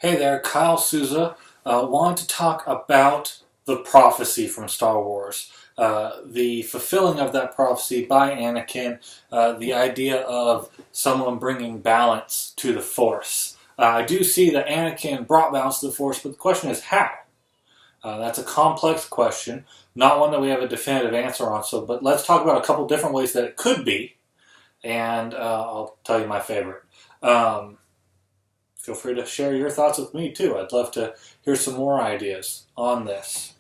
Hey there, Kyle Souza. Wanted to talk about the prophecy from Star Wars. The fulfilling of that prophecy by Anakin, the idea of someone bringing balance to the Force. I do see that Anakin brought balance to the Force, but the question is how? That's a complex question, not one that we have a definitive answer on. But let's talk about a couple different ways that it could be, and I'll tell you my favorite. Feel free to share your thoughts with me too. I'd love to hear some more ideas on this.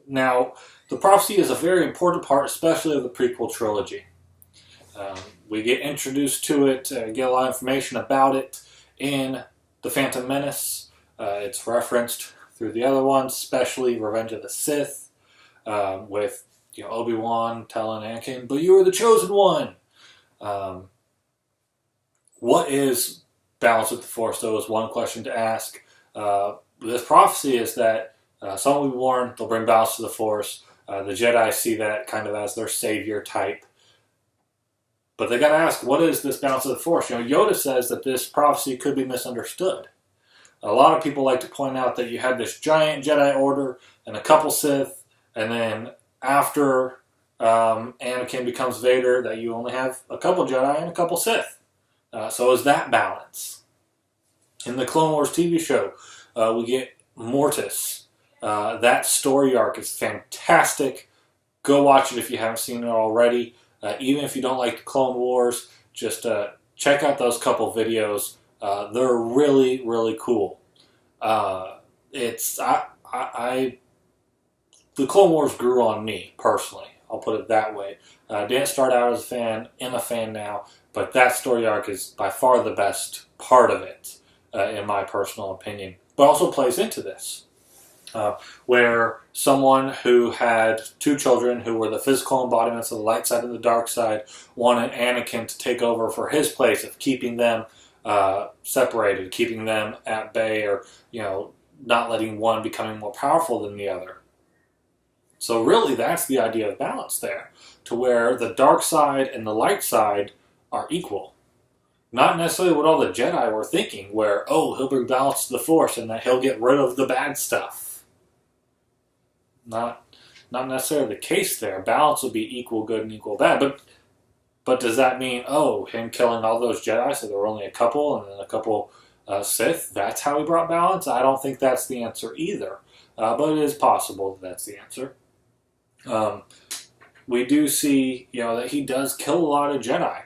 Now, the prophecy is a very important part, especially of the prequel trilogy. We get introduced to it, get a lot of information about it in The Phantom Menace. It's referenced through the other ones, especially Revenge of the Sith, with Obi-Wan telling Anakin, "But you are the chosen one." What is balance with the Force, though, is one question to ask. This prophecy is that someone will be born, they'll bring balance to the Force. The Jedi see that kind of as their savior type. But they got to ask, what is this balance of the Force? Yoda says that this prophecy could be misunderstood. A lot of people like to point out that you had this giant Jedi Order and a couple Sith, and then after Anakin becomes Vader, that you only have a couple Jedi and a couple Sith. So is that balance? In the Clone Wars TV show, we get Mortis. That story arc is fantastic. Go watch it if you haven't seen it already. Even if you don't like the Clone Wars, just check out those couple videos. They're really, really cool. The Clone Wars grew on me personally. I'll put it that way. Didn't start out as a fan, am a fan now, but that story arc is by far the best part of it, in my personal opinion. But also plays into this, where someone who had two children who were the physical embodiments of the light side and the dark side wanted Anakin to take over for his place of keeping them separated, keeping them at bay, or not letting one becoming more powerful than the other. So really, that's the idea of balance there, to where the dark side and the light side are equal. Not necessarily what all the Jedi were thinking, where, he'll bring balance to the Force and that he'll get rid of the bad stuff. Not necessarily the case there. Balance will be equal good and equal bad. But does that mean, him killing all those Jedi, so there were only a couple, and then a couple Sith, that's how he brought balance? I don't think that's the answer either. But it is possible that that's the answer. We do see, that he does kill a lot of Jedi.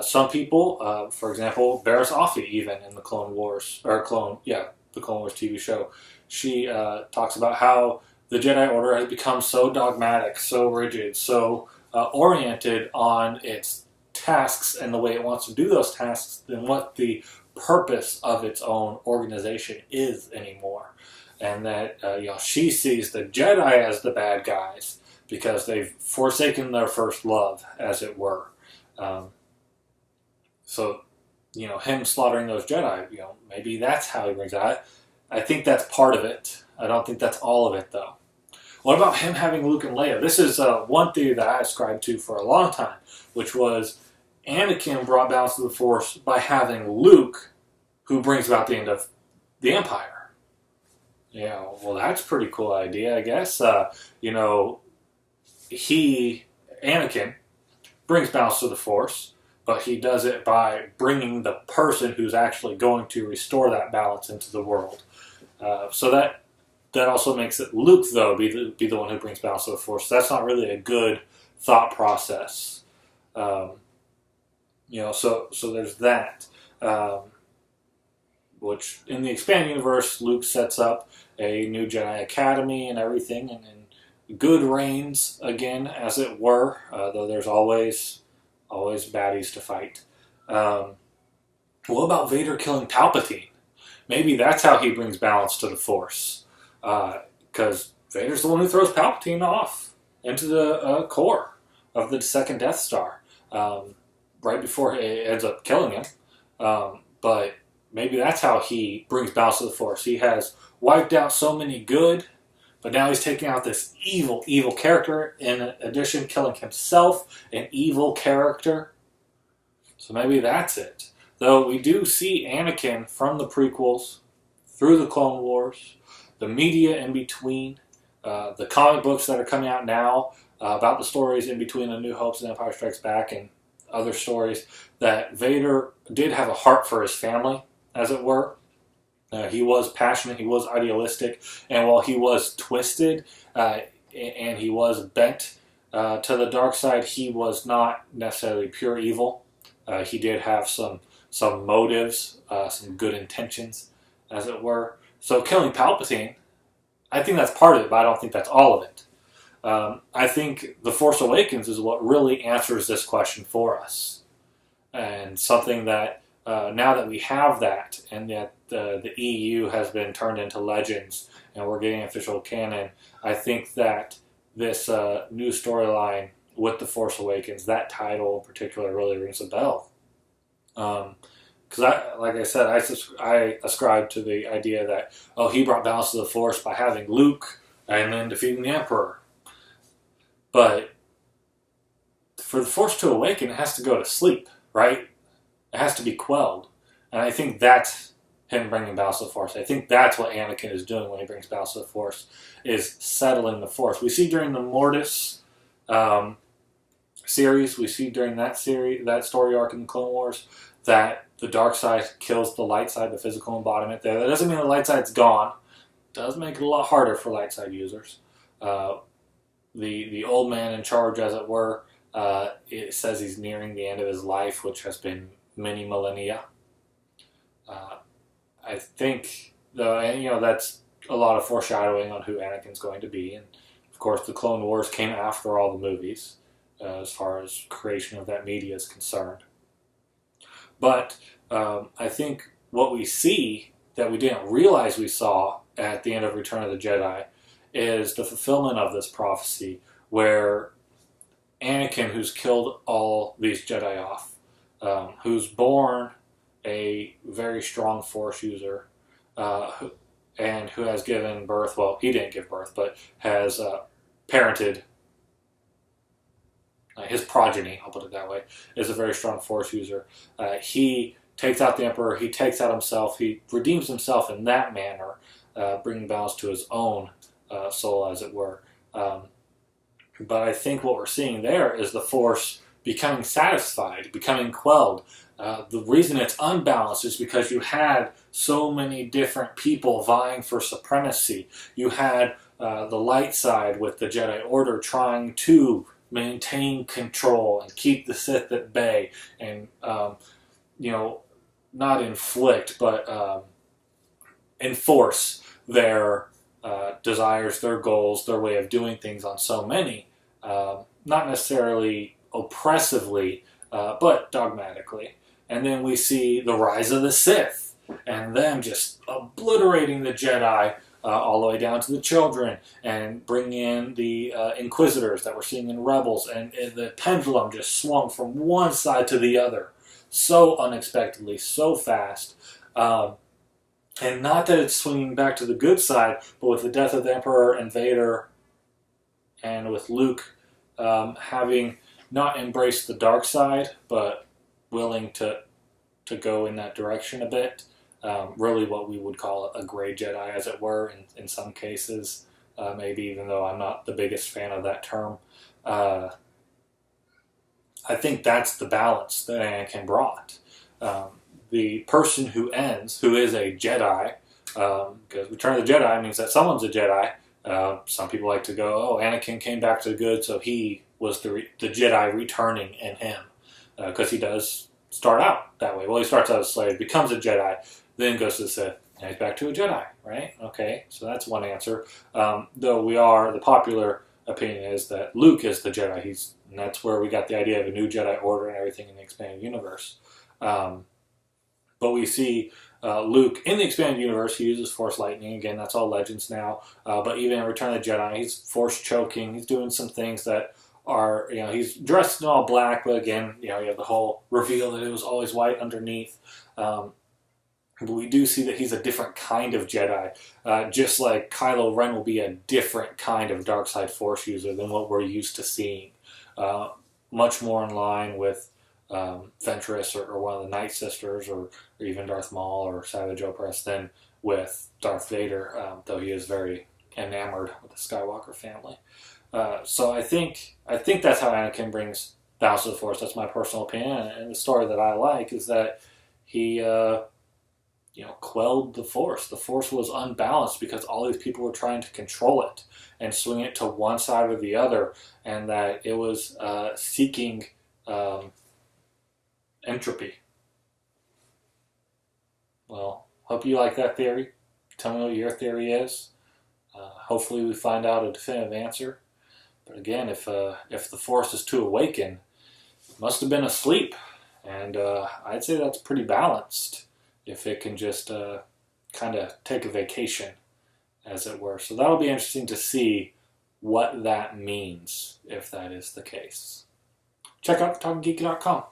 Some people, for example, Barriss Offee, even in the Clone Wars, the Clone Wars TV show, she talks about how the Jedi Order has become so dogmatic, so rigid, so oriented on its tasks and the way it wants to do those tasks than what the purpose of its own organization is anymore. And that she sees the Jedi as the bad guys because they've forsaken their first love, as it were. So, him slaughtering those Jedi, maybe that's how he brings it. I think that's part of it. I don't think that's all of it, though. What about him having Luke and Leia? This is one theory that I ascribed to for a long time, which was Anakin brought balance to the Force by having Luke, who brings about the end of the Empire. Well, that's a pretty cool idea, I guess. Anakin, brings balance to the Force, but he does it by bringing the person who's actually going to restore that balance into the world. So that also makes it Luke, though, be the one who brings balance to the Force. That's not really a good thought process. So there's that. Which, in the expanded universe, Luke sets up a new Jedi Academy and everything, and good reigns again, as it were, though there's always baddies to fight. What about Vader killing Palpatine? Maybe that's how he brings balance to the Force, because Vader's the one who throws Palpatine off into the core of the second Death Star, right before it ends up killing him. But maybe that's how he brings balance to the Force. He has wiped out so many good, but now he's taking out this evil character, in addition killing himself, an evil character. So maybe that's it. Though we do see Anakin from the prequels through the Clone Wars, the media in between, the comic books that are coming out now about the stories in between A New Hope and Empire Strikes Back and other stories, that Vader did have a heart for his family, as it were. He was passionate, he was idealistic, and while he was twisted and he was bent to the dark side, he was not necessarily pure evil. He did have some motives, some good intentions, as it were. So killing Palpatine, I think that's part of it, but I don't think that's all of it. I think The Force Awakens is what really answers this question for us. And something that, now that we have that, and that the EU has been turned into Legends, and we're getting official canon, I think that this new storyline with The Force Awakens, that title in particular, really rings a bell. Because like I said, I ascribe to the idea that, oh, he brought balance to the Force by having Luke and then defeating the Emperor. But for the Force to awaken, it has to go to sleep, right? It has to be quelled. And I think that's him bringing balance to the Force. I think that's what Anakin is doing when he brings balance to the Force, is settling the Force. We see during the Mortis series, we see during that story arc in the Clone Wars, that the dark side kills the light side, the physical embodiment there. That doesn't mean the light side's gone. It does make it a lot harder for light side users. The old man in charge, as it were, it says he's nearing the end of his life, which has been many millennia. I think, that's a lot of foreshadowing on who Anakin's going to be. And, of course, the Clone Wars came after all the movies, as far as creation of that media is concerned. But I think what we see that we didn't realize we saw at the end of Return of the Jedi is the fulfillment of this prophecy, where Anakin, who's killed all these Jedi off, who's born a very strong Force user, and who has given birth, well, he didn't give birth, but has parented his progeny, I'll put it that way, is a very strong Force user. He takes out the Emperor, he takes out himself, he redeems himself in that manner, bringing balance to his own soul, as it were. But I think what we're seeing there is the Force becoming satisfied, becoming quelled. The reason it's unbalanced is because you had so many different people vying for supremacy. You had the light side with the Jedi Order trying to maintain control and keep the Sith at bay, and not inflict, but enforce their desires, their goals, their way of doing things on so many, not necessarily oppressively, but dogmatically. And then we see the rise of the Sith, and them just obliterating the Jedi all the way down to the children, and bring in the Inquisitors that we're seeing in Rebels, and the pendulum just swung from one side to the other so unexpectedly, so fast. And not that it's swinging back to the good side, but with the death of the Emperor and Vader, and with Luke having not embraced the dark side, but willing to go in that direction a bit. Really what we would call a gray Jedi, as it were, in some cases. Maybe, even though I'm not the biggest fan of that term. I think that's the balance that Anakin brought. The person who is a Jedi, because Return of the Jedi means that someone's a Jedi. Some people like to go, oh, Anakin came back to the good, so he was the Jedi returning in him. Because he does start out that way. Well, he starts out as a slave, becomes a Jedi, then goes to the Sith, and he's back to a Jedi, right? Okay, so that's one answer. Though the popular opinion is that Luke is the Jedi. And that's where we got the idea of a new Jedi Order and everything in the expanded universe. But we see Luke in the expanded universe, he uses Force lightning. Again, that's all Legends now. But even in Return of the Jedi, he's Force choking. He's doing some things that are, he's dressed in all black, but again, you have the whole reveal that it was always white underneath. But we do see that he's a different kind of Jedi, just like Kylo Ren will be a different kind of dark side Force user than what we're used to seeing. Much more in line with Ventress or one of the Night Sisters, or even Darth Maul or Savage Opress than with Darth Vader, though he is very enamored with the Skywalker family. So I think that's how Anakin brings balance to the Force. That's my personal opinion, and the story that I like is that he quelled the Force. The Force was unbalanced because all these people were trying to control it and swing it to one side or the other, and that it was seeking entropy. Well, hope you like that theory. Tell me what your theory is. Hopefully we find out a definitive answer. But again, if the Force is to awaken, it must have been asleep. And I'd say that's pretty balanced if it can just kind of take a vacation, as it were. So that'll be interesting to see what that means, if that is the case. Check out TalkingGeek.com.